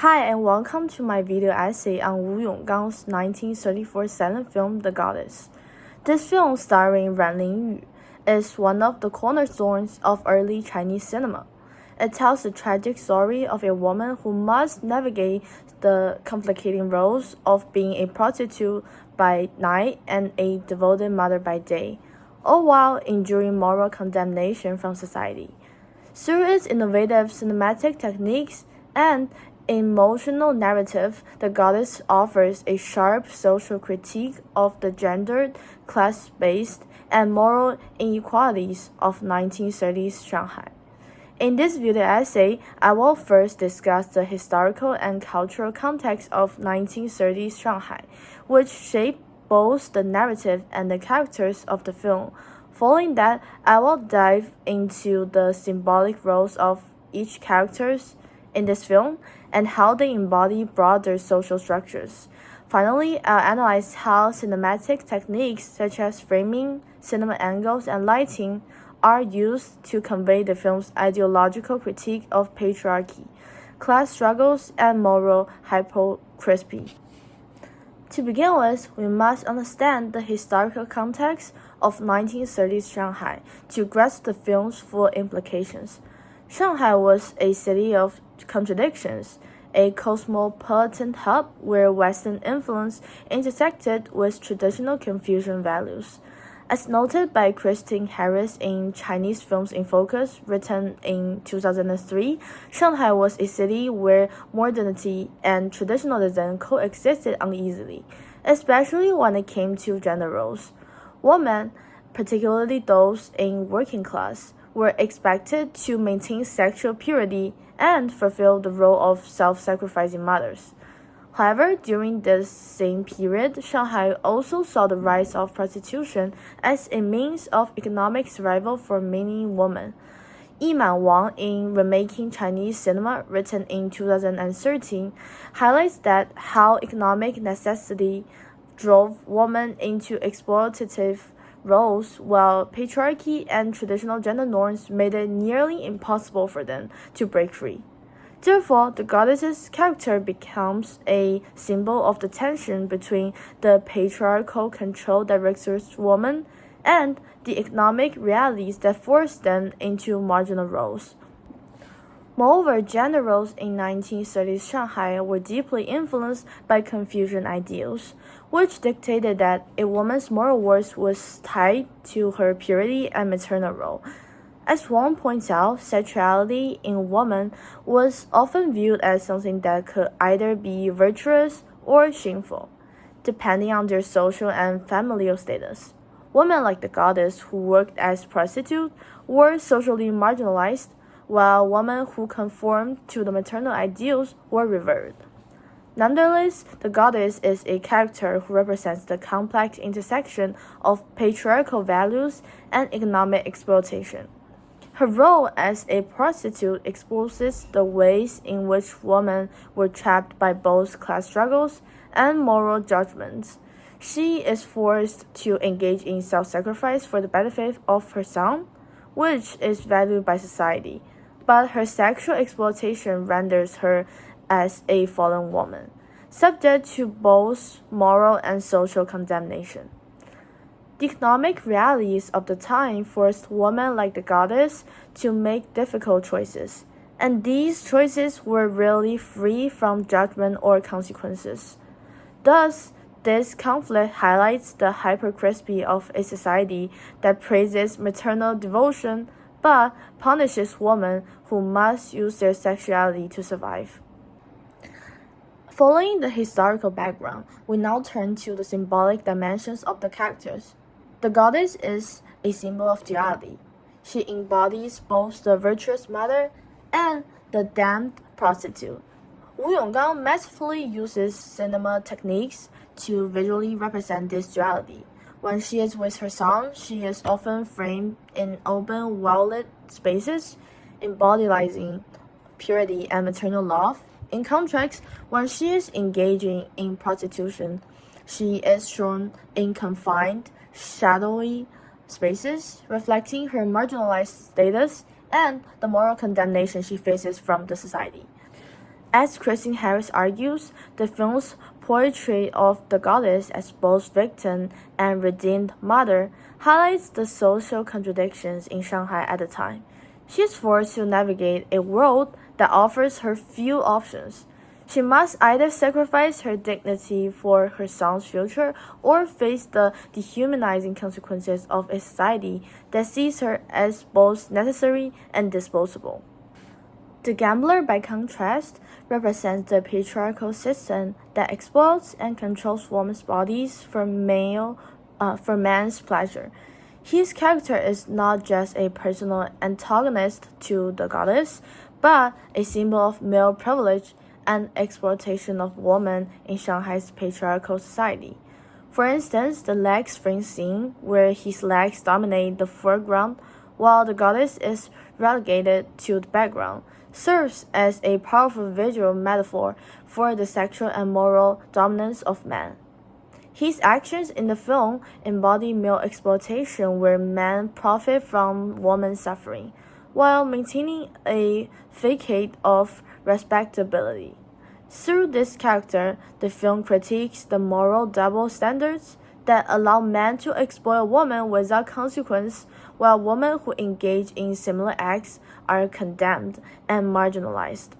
Hi and welcome to my video essay on Wu Yonggang's 1934 silent film The Goddess. This film, starring Ran Lingyu, is one of the cornerstones of early Chinese cinema. It tells the tragic story of a woman who must navigate the complicating roles of being a prostitute by night and a devoted mother by day, all while enduring moral condemnation from society. Through its innovative cinematic techniques and emotional narrative, The Goddess offers a sharp social critique of the gendered, class-based, and moral inequalities of 1930s Shanghai. In this video essay, I will first discuss the historical and cultural context of 1930s Shanghai, which shaped both the narrative and the characters of the film. Following that, I will dive into the symbolic roles of each characters in this film and how they embody broader social structures. Finally, I'll analyze how cinematic techniques such as framing, cinema angles, and lighting are used to convey the film's ideological critique of patriarchy, class struggles, and moral hypocrisy. To begin with, we must understand the historical context of 1930s Shanghai to grasp the film's full implications. Shanghai was a city of contradictions, a cosmopolitan hub where Western influence intersected with traditional Confucian values. As noted by Christine Harris in Chinese Films in Focus, written in 2003, Shanghai was a city where modernity and traditionalism coexisted uneasily, especially when it came to gender roles. Women, particularly those in working class, were expected to maintain sexual purity and fulfill the role of self-sacrificing mothers. However, during this same period, Shanghai also saw the rise of prostitution as a means of economic survival for many women. Yiman Wang, in Remaking Chinese Cinema, written in 2013, highlights that how economic necessity drove women into exploitative roles, while patriarchy and traditional gender norms made it nearly impossible for them to break free. Therefore, the goddess's character becomes a symbol of the tension between the patriarchal control that restricts women and the economic realities that force them into marginal roles. Moreover, gender roles in 1930s Shanghai were deeply influenced by Confucian ideals, which dictated that a woman's moral worth was tied to her purity and maternal role. As Wang points out, sexuality in women was often viewed as something that could either be virtuous or shameful, depending on their social and familial status. Women like the goddess who worked as prostitutes were socially marginalized, while women who conformed to the maternal ideals were revered. Nonetheless, the goddess is a character who represents the complex intersection of patriarchal values and economic exploitation. Her role as a prostitute exposes the ways in which women were trapped by both class struggles and moral judgments. She is forced to engage in self-sacrifice for the benefit of her son, which is valued by society, but her sexual exploitation renders her as a fallen woman, subject to both moral and social condemnation. The economic realities of the time forced women like the goddess to make difficult choices, and these choices were rarely free from judgment or consequences. Thus, this conflict highlights the hypocrisy of a society that praises maternal devotion but punishes women who must use their sexuality to survive. Following the historical background, we now turn to the symbolic dimensions of the characters. The goddess is a symbol of duality. She embodies both the virtuous mother and the damned prostitute. Wu Yonggang masterfully uses cinema techniques to visually represent this duality. When she is with her son, she is often framed in open, well-lit spaces, embodying purity and maternal love. In contrast, when she is engaging in prostitution, she is shown in confined, shadowy spaces, reflecting her marginalized status and the moral condemnation she faces from the society. As Kristen Harris argues, the film's portrait of the goddess as both victim and redeemed mother highlights the social contradictions in Shanghai at the time. She is forced to navigate a world that offers her few options. She must either sacrifice her dignity for her son's future or face the dehumanizing consequences of a society that sees her as both necessary and disposable. The gambler, by contrast, represents the patriarchal system that exploits and controls women's bodies for man's pleasure. His character is not just a personal antagonist to the goddess, but a symbol of male privilege and exploitation of women in Shanghai's patriarchal society. For instance, the leg spring scene, where his legs dominate the foreground while the goddess is relegated to the background, serves as a powerful visual metaphor for the sexual and moral dominance of man. His actions in the film embody male exploitation where men profit from women's suffering, while maintaining a facade of respectability. Through this character, the film critiques the moral double standards that allow men to exploit women without consequence, while women who engage in similar acts are condemned and marginalized.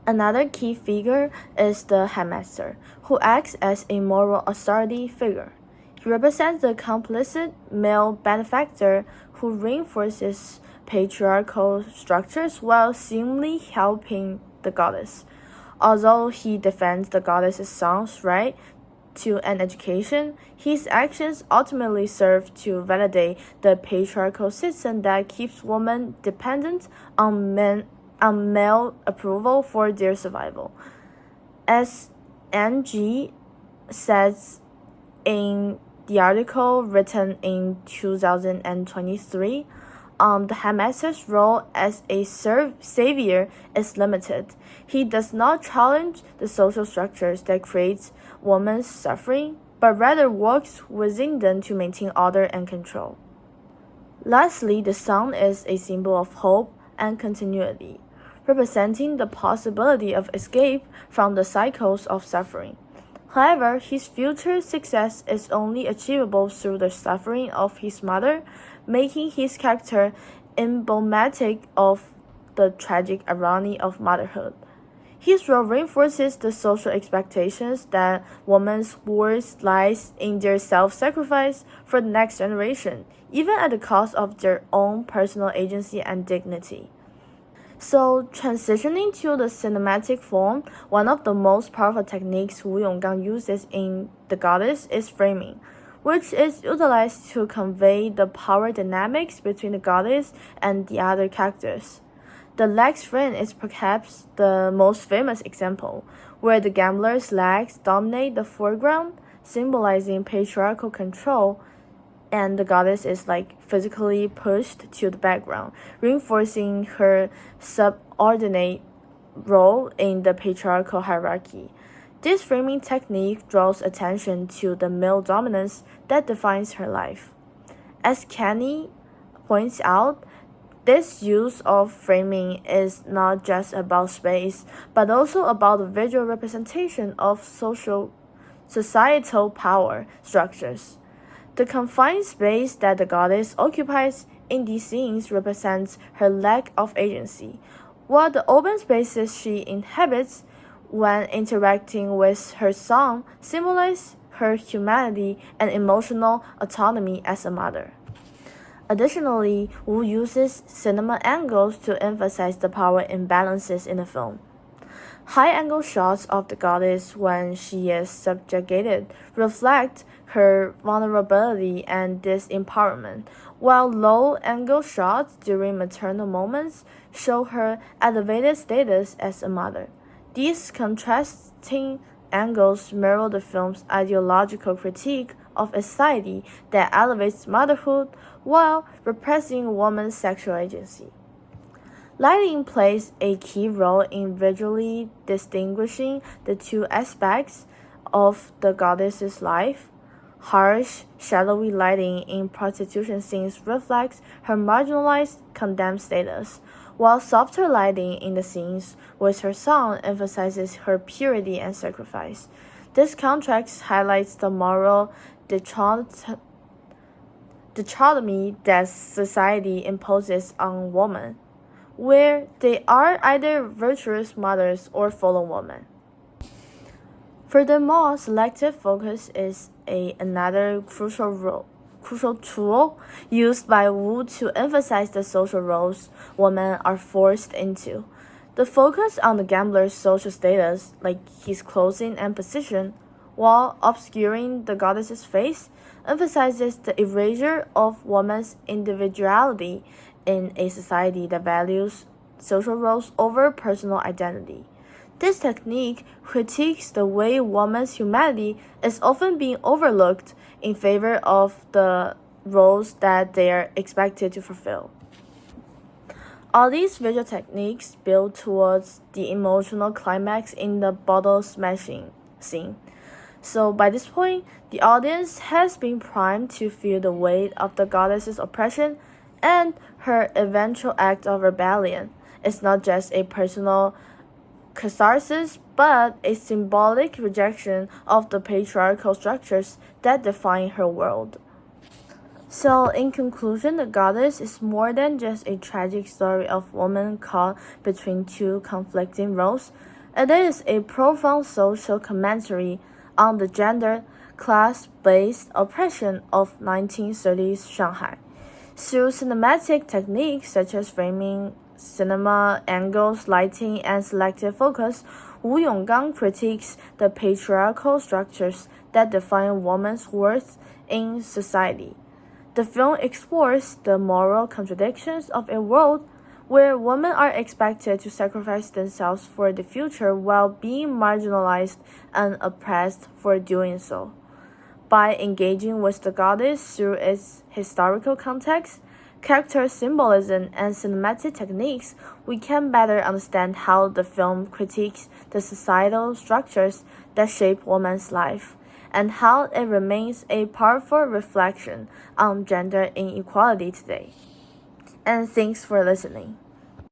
Another key figure is the headmaster, who acts as a moral authority figure. He represents the complicit male benefactor who reinforces patriarchal structures while seemingly helping the goddess. Although he defends the goddess's son's right to an education, his actions ultimately serve to validate the patriarchal system that keeps women dependent on male approval for their survival. As Ng says in the article written in 2023, the headmaster's role as a savior is limited. He does not challenge the social structures that create women's suffering, but rather works within them to maintain order and control. Lastly, the sun is a symbol of hope and continuity, representing the possibility of escape from the cycles of suffering. However, his future success is only achievable through the suffering of his mother, making his character emblematic of the tragic irony of motherhood. His role reinforces the social expectations that women's worth lies in their self-sacrifice for the next generation, even at the cost of their own personal agency and dignity. So, transitioning to the cinematic form, one of the most powerful techniques Wu Yonggang uses in The Goddess is framing, which is utilized to convey the power dynamics between the goddess and the other characters. The legs frame is perhaps the most famous example, where the gambler's legs dominate the foreground, symbolizing patriarchal control, and the goddess is physically pushed to the background, reinforcing her subordinate role in the patriarchal hierarchy. This framing technique draws attention to the male dominance that defines her life. As Kenny points out, this use of framing is not just about space, but also about the visual representation of societal power structures. The confined space that the goddess occupies in these scenes represents her lack of agency, while the open spaces she inhabits when interacting with her son symbolize her humanity and emotional autonomy as a mother. Additionally, Wu uses cinema angles to emphasize the power imbalances in the film. High-angle shots of the goddess when she is subjugated reflect her vulnerability and disempowerment, while low-angle shots during maternal moments show her elevated status as a mother. These contrasting angles mirror the film's ideological critique of a society that elevates motherhood while repressing women's sexual agency. Lighting plays a key role in visually distinguishing the two aspects of the goddess's life. Harsh, shadowy lighting in prostitution scenes reflects her marginalized, condemned status, while softer lighting in the scenes with her son emphasizes her purity and sacrifice. This contrast highlights the moral dichotomy that society imposes on women, where they are either virtuous mothers or fallen women. Furthermore, selective focus is another crucial tool used by Wu to emphasize the social roles women are forced into. The focus on the gambler's social status, like his clothing and position, while obscuring the goddess's face, emphasizes the erasure of woman's individuality in a society that values social roles over personal identity. This technique critiques the way women's humanity is often being overlooked in favor of the roles that they are expected to fulfill. All these visual techniques build towards the emotional climax in the bottle smashing scene. So by this point, the audience has been primed to feel the weight of the goddess's oppression and her eventual act of rebellion. It's not just a personal catharsis, but a symbolic rejection of the patriarchal structures that define her world. So, in conclusion, The Goddess is more than just a tragic story of women caught between two conflicting roles. It is a profound social commentary on the gender, class-based oppression of 1930s Shanghai. Through cinematic techniques such as framing, cinema angles, lighting, and selective focus, Wu Yonggang critiques the patriarchal structures that define woman's worth in society. The film explores the moral contradictions of a world where women are expected to sacrifice themselves for the future while being marginalized and oppressed for doing so. By engaging with the goddess through its historical context, character symbolism, and cinematic techniques, we can better understand how the film critiques the societal structures that shape woman's life, and how it remains a powerful reflection on gender inequality today. And thanks for listening.